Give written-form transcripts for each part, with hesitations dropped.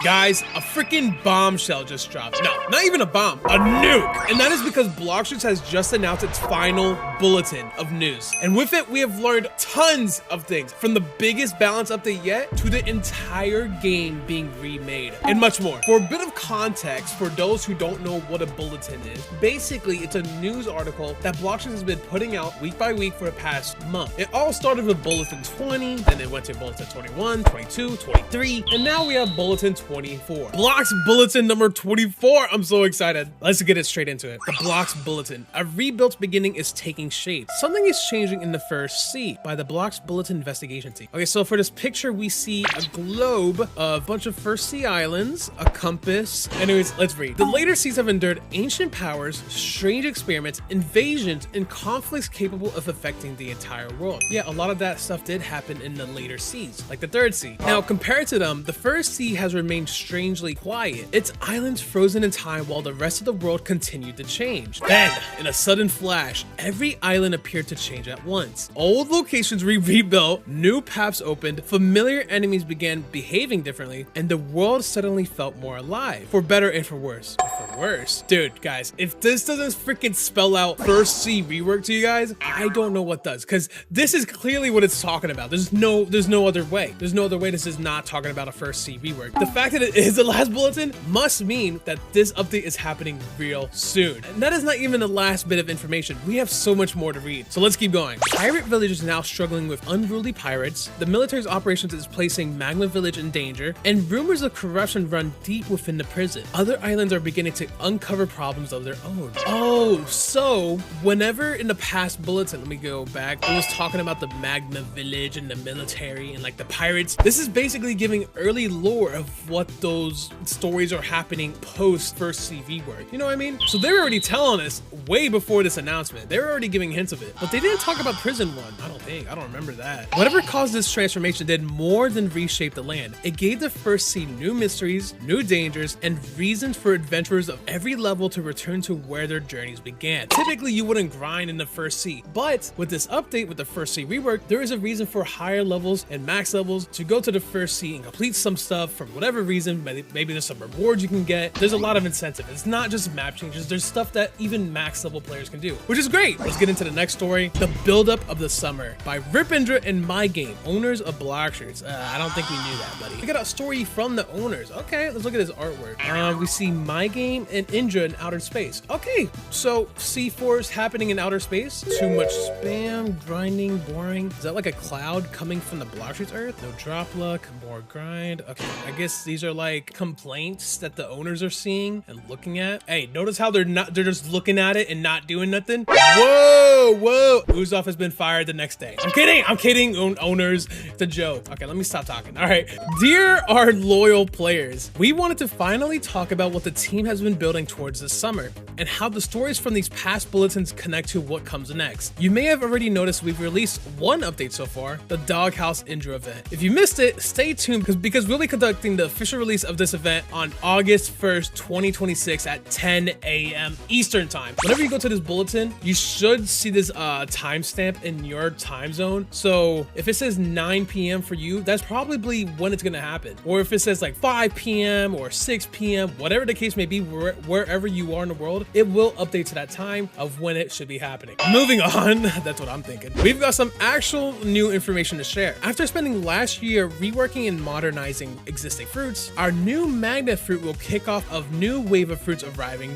Guys, a freaking bombshell just dropped. No, not even a bomb, a nuke. And that is because Bloxroot has just announced its final bulletin of news. And with it, we have learned tons of things, from the biggest balance update yet to the entire game being remade and much more. For a bit of context, for those who don't know what a bulletin is, basically it's a news article that Bloxroot has been putting out week by week for the past month. It all started with Bulletin 20, then it went to Bulletin 21, 22, 23, and now we have Bulletin 24. Blox Bulletin number 24. I'm so excited. Let's get it straight into it. The Blox Bulletin. A rebuilt beginning is taking shape. Something is changing in the First Sea by the Blox Bulletin investigation team. Okay, so for this picture, we see a globe of a bunch of First Sea islands, a compass. Anyways, let's read. The later seas have endured ancient powers, strange experiments, invasions, and conflicts capable of affecting the entire world. Yeah, a lot of that stuff did happen in the later seas, like the Third Sea. Now, compared to them, the First Sea has remained strangely quiet. Its islands frozen in time while the rest of the world continued to change. Then, in a sudden flash, every island appeared to change at once. Old locations rebuilt, new paths opened, familiar enemies began behaving differently, and the world suddenly felt more alive. For better and for worse. For worse. Dude, guys, if this doesn't freaking spell out First Sea rework to you guys, I don't know what does, because this is clearly what it's talking about. There's no other way. There's no other way this is not talking about a First Sea rework. The fact that it is the last bulletin must mean that this update is happening real soon. And that is not even the last bit of information. We have so much more to read. So let's keep going. Pirate Village is now struggling with unruly pirates. The military's operations is placing Magma Village in danger, and rumors of corruption run deep within the prison. Other islands are beginning to uncover problems of their own. Oh, so whenever in the past bulletin, let me go back, it was talking about the Magma Village and the military and like the pirates. This is basically giving early lore of what those stories are happening post First Sea rework. You know what I mean? So they're already telling us way before this announcement. They're already giving hints of it, but they didn't talk about Prison 1. I don't remember that. Whatever caused this transformation did more than reshape the land. It gave the First Sea new mysteries, new dangers, and reasons for adventurers of every level to return to where their journeys began. Typically, you wouldn't grind in the First Sea, but with this update with the First Sea rework, there is a reason for higher levels and max levels to go to the First Sea and complete some stuff for whatever reason. Maybe there's some rewards you can get. There's a lot of incentive. It's not just map changes. There's stuff that even max level players can do, which is great. Let's get into the next story. The Buildup of the Summer by Ripindra and MyGame, owners of Bloxroot. I don't think we knew that, buddy. We got a story from the owners. Okay, let's look at his artwork. We see MyGame and Indra in outer space. Okay, so C4's happening in outer space. Too much spam, grinding, boring. Is that like a cloud coming from the Bloxroot's Earth? No drop luck, more grind. Okay, I guess these are like complaints that the owners are seeing and looking at. Hey, notice how they're just looking at it and not doing nothing. Whoa. Uzov has been fired the next day. I'm kidding, owners. It's a joke. Okay, let me stop talking. All right. Dear our loyal players, we wanted to finally talk about what the team has been building towards this summer and how the stories from these past bulletins connect to what comes next. You may have already noticed we've released one update so far, the Doghouse Indra event. If you missed it, stay tuned because we'll be conducting the official release of this event on August 1st, 2026 at 10 a.m. Eastern time. Whenever you go to this bulletin, you should see this timestamp in your time zone. So if it says 9 p.m. for you, that's probably when it's gonna happen. Or if it says like 5 p.m. or 6 p.m., whatever the case may be, wherever you are in the world, it will update to that time of when it should be happening. Moving on, that's what I'm thinking. We've got some actual new information to share. After spending last year reworking and modernizing existing fruits, our new magnet fruit will kick off a new wave of fruits arriving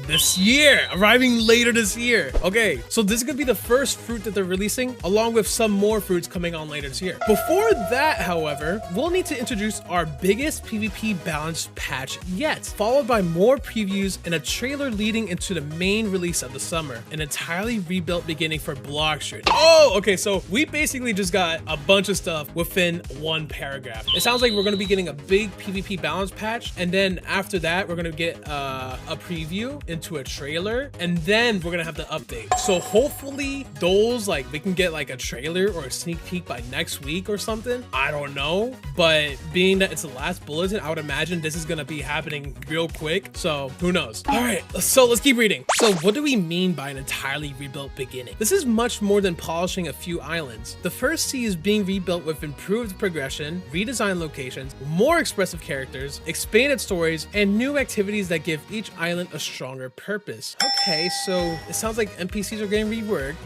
later this year. Okay, so this is gonna be the first fruit that they're releasing, along with some more fruits coming on later this year. Before that, however, we'll need to introduce our biggest PvP balance patch yet, followed by more previews and a trailer leading into the main release of the summer, an entirely rebuilt beginning for Bloxroot. Oh, okay, so we basically just got a bunch of stuff within one paragraph. It sounds like we're gonna be getting a big PvP balance patch, and then after that, we're gonna get a preview into a trailer, and then we're gonna have the update. So hopefully those, like, we can get like a trailer or a sneak peek by next week or something. I don't know, but being that it's the last bulletin, I would imagine this is gonna be happening real quick. So who knows? All right, so let's keep reading. So what do we mean by an entirely rebuilt beginning? This is much more than polishing a few islands. The First Sea is being rebuilt with improved progression, redesigned locations, more expressive characters, characters, expanded stories, and new activities that give each island a stronger purpose. Okay, so it sounds like NPCs are getting reworked.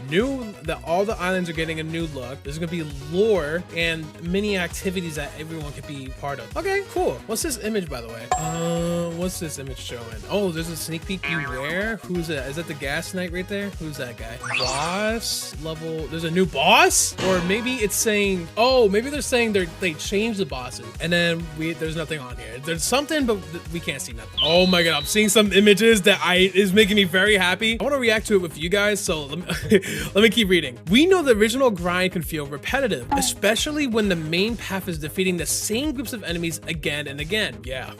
All the islands are getting a new look. There's gonna be lore and mini activities that everyone could be part of. Okay, cool. What's this image, by the way? What's this image showing? Oh, there's a sneak peek. Beware. Who's that? Is that the gas knight right there? Who's that guy? Boss level. There's a new boss, or maybe it's saying. Oh, maybe they're saying they changed the bosses, and then there's nothing on here. There's something, but we can't see nothing. Oh my god, I'm seeing some images that is making me very happy. I want to react to it with you guys, so let me keep reading. We know the original grind can feel repetitive, especially when the main path is defeating the same groups of enemies again and again. Yeah,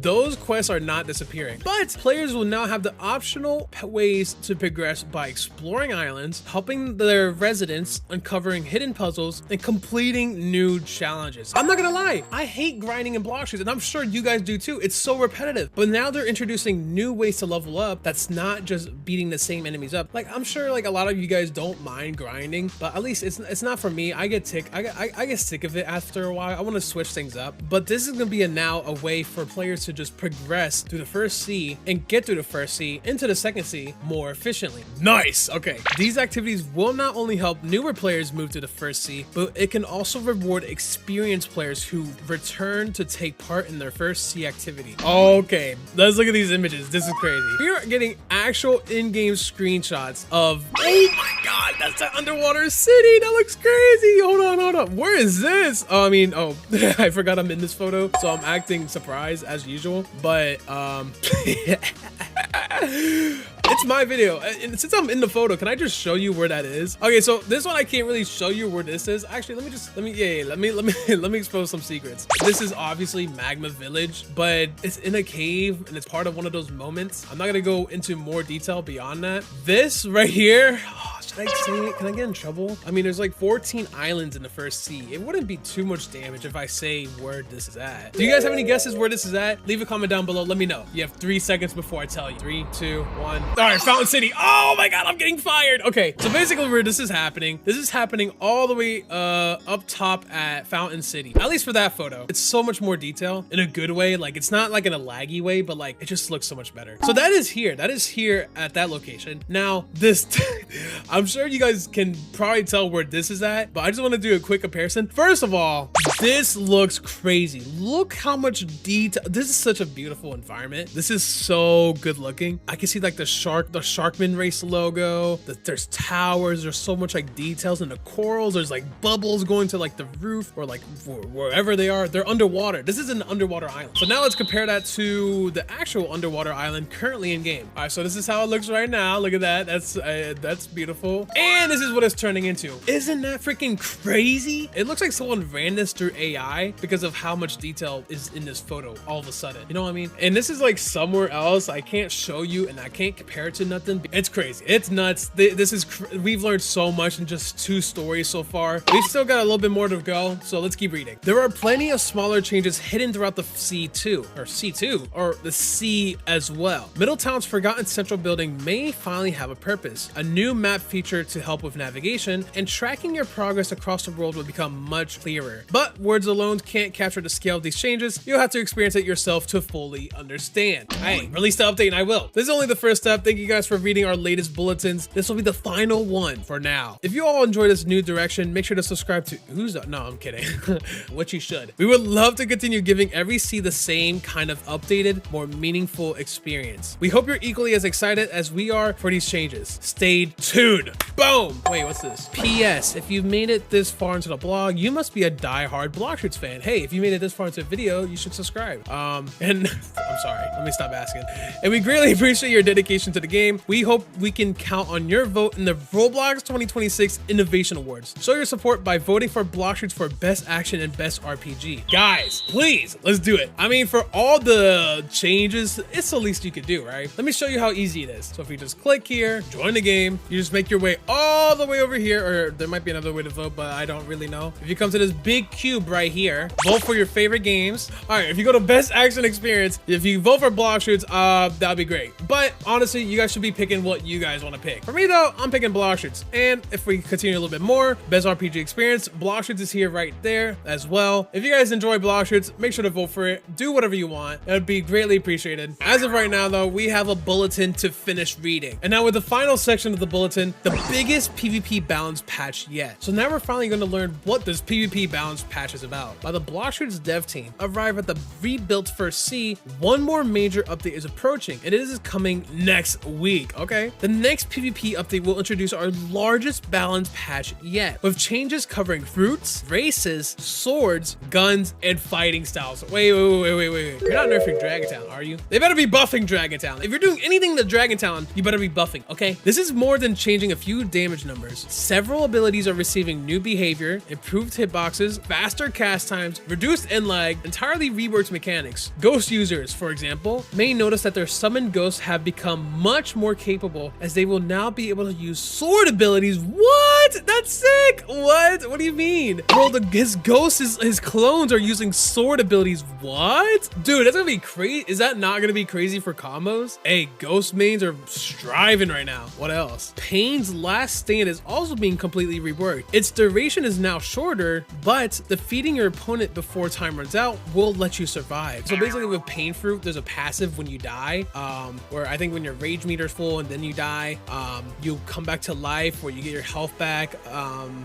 those quests are not disappearing, but players will now have the optional ways to progress by exploring islands, helping their residents, uncovering hidden puzzles, and completing new challenges. I'm not gonna lie, I hate grinding in Bloxroot, and I'm sure you guys do too. It's so repetitive, but now they're introducing new ways to level up that's not just beating the same enemies up. Like, I'm sure like a lot of you guys don't mind grinding, but at least it's not for me. I get sick of it after a while. I want to switch things up, but this is gonna be now a way for players to just progress through the first sea and get through the first sea into the second sea more efficiently. Nice. Okay, these activities will not only help newer players move to the first sea, but it can also reward experienced players who return to take part in their first sea activity. Okay, let's look at these images. This is crazy. We're getting actual in-game screenshots of, oh my god, that's the underwater city. That looks crazy. Hold on. Where is this? Oh, I mean, I forgot I'm in this photo, so I'm acting surprised as usual, but it's my video, and since I'm in the photo, can I just show you where that is? Okay, so this one I can't really show you where this is. Actually, let me expose some secrets. This is obviously Magma Village, but it's in a cave and it's part of one of those moments. I'm not gonna go into more detail beyond that. This right here, should I say it? Can I get in trouble? I mean, there's like 14 islands in the first sea. It wouldn't be too much damage if I say where this is at. Do you guys have any guesses where this is at? Leave a comment down below. Let me know. You have 3 seconds before I tell you. 3, 2, 1. All right, Fountain City. Oh my god, I'm getting fired. Okay, so basically where this is happening all the way up top at Fountain City. At least for that photo. It's so much more detail in a good way. Like, it's not like in a laggy way, but like it just looks so much better. So that is here at that location. Now this I'm sure you guys can probably tell where this is at, but I just want to do a quick comparison. First of all, this looks crazy. Look how much detail. This is such a beautiful environment. This is so good looking. I can see like the Sharkman Race logo. There's towers. There's so much like details in the corals. There's like bubbles going to like the roof or like wherever they are. They're underwater. This is an underwater island. So now let's compare that to the actual underwater island currently in game. All right, so this is how it looks right now. Look at that. That's beautiful. And this is what it's turning into. Isn't that freaking crazy? It looks like someone ran this through AI because of how much detail is in this photo all of a sudden. You know what I mean? And this is like somewhere else. I can't show you and I can't compare it to nothing. It's crazy. It's nuts. We've learned so much in just 2 stories so far. We've still got a little bit more to go, so let's keep reading. There are plenty of smaller changes hidden throughout the C2, or the sea as well. Middletown's forgotten central building may finally have a purpose. A new map feature to help with navigation, and tracking your progress across the world will become much clearer. But words alone can't capture the scale of these changes. You'll have to experience it yourself to fully understand. Hey, release the update and I will. This is only the first step. Thank you guys for reading our latest bulletins. This will be the final one for now. If you all enjoy this new direction, make sure to subscribe to no, I'm kidding. What you should. We would love to continue giving every sea the same kind of updated, more meaningful experience. We hope you're equally as excited as we are for these changes. Stay tuned. Boom. Wait, what's this? P.S. If you've made it this far into the blog, you must be a die-hard Bloxroot fan. Hey, if you made it this far into the video, you should subscribe. And I'm sorry, let me stop asking. And we greatly appreciate your dedication to the game. We hope we can count on your vote in the Roblox 2026 Innovation Awards. Show your support by voting for Bloxroot for Best Action and Best RPG. Guys, please, let's do it. I mean, for all the changes, it's the least you could do, right? Let me show you how easy it is. So if you just click here, join the game, you just make your way way all the way over here, or there might be another way to vote, but I don't really know. If you come to this big cube right here, vote for your favorite games. All right, if you go to best action experience, if you vote for Bloxroot's, that'd be great. But honestly, you guys should be picking what you guys want to pick. For me though, I'm picking Bloxroot's. And if we continue a little bit more, best RPG experience, Bloxroot's is here right there as well. If you guys enjoy Bloxroot's, make sure to vote for it. Do whatever you want. It would be greatly appreciated. As of right now though, we have a bulletin to finish reading. And now with the final section of the bulletin, the biggest PvP balance patch yet. So now we're finally going to learn what this PvP balance patch is about. By the Bloxroot's dev team arrive at the rebuilt First Sea, one more major update is approaching, and it is coming next week, okay? The next PvP update will introduce our largest balance patch yet, with changes covering fruits, races, swords, guns, and fighting styles. Wait. You're not nerfing Dragon Talon, are you? They better be buffing Dragon Talon. If you're doing anything to Dragon Talon, you better be buffing, okay? This is more than changing a few damage numbers. Several abilities are receiving new behavior, improved hitboxes, faster cast times, reduced end lag, entirely reworked mechanics. Ghost users, for example, may notice that their summoned ghosts have become much more capable, as they will now be able to use sword abilities. What? That's sick. What do you mean? Bro, his ghosts, his clones are using sword abilities. What? Dude, that's gonna be crazy. Is that not gonna be crazy for combos? Hey, ghost mains are striving right now. What else? Pain's last stand is also being completely reworked. Its duration is now shorter, but defeating your opponent before time runs out will let you survive. So basically with Pain Fruit, there's a passive when you die, where I think when your rage meter's full and then you die, you come back to life where you get your health back,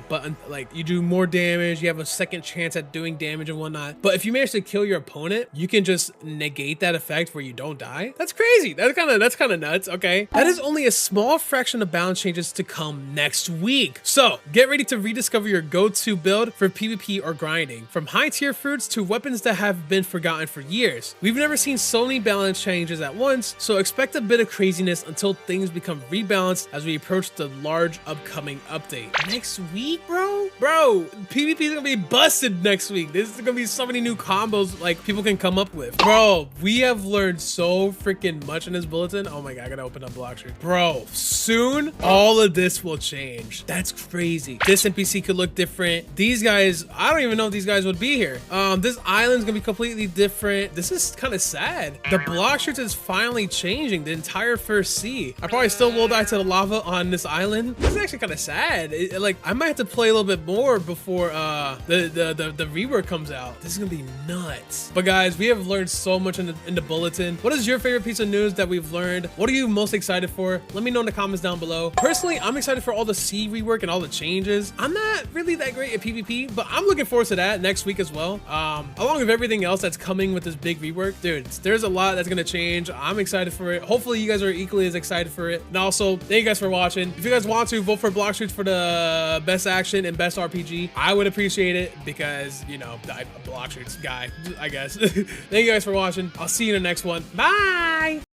but like you do more damage, you have a second chance at doing damage and whatnot. But if you manage to kill your opponent, you can just negate that effect where you don't die. That's crazy. That's kind of nuts. Okay, that is only a small fraction of balance changes to come next week. So get ready to rediscover your go-to build for PvP or grinding. From high tier fruits to weapons that have been forgotten for years. We've never seen so many balance changes at once, so expect a bit of craziness until things become rebalanced as we approach the large upcoming update. Next week, bro, PvP is gonna be busted next week. This is gonna be so many new combos like people can come up with. Bro, we have learned so freaking much in this bulletin. Oh my god, I gotta open up Bloxroot. Bro, soon all of this will change. That's crazy. This NPC could look different. These guys, I don't even know if these guys would be here. This island's gonna be completely different. This is kind of sad. The Bloxroot is finally changing the entire First Sea. I probably still will die to the lava on this island. This is actually kind of sad. Like I might have to play a little bit more before the rework comes out. This is gonna be nuts. But guys, we have learned so much in the bulletin. What is your favorite piece of news that we've learned? What are you most excited for? Let me know in the comments down below. Personally, I'm excited for all the sea rework and all the changes. I'm not really that great at PvP, but I'm looking forward to that next week as well. Along with everything else that's coming with this big rework, dude, there's a lot that's gonna change. I'm excited for it. Hopefully you guys are equally as excited for it. And also, thank you guys for watching. If you guys want to vote for Bloxroot for the best action and best RPG, I would appreciate it because, you know, I'm a Bloxroot's guy, I guess. Thank you guys for watching. I'll see you in the next one. Bye!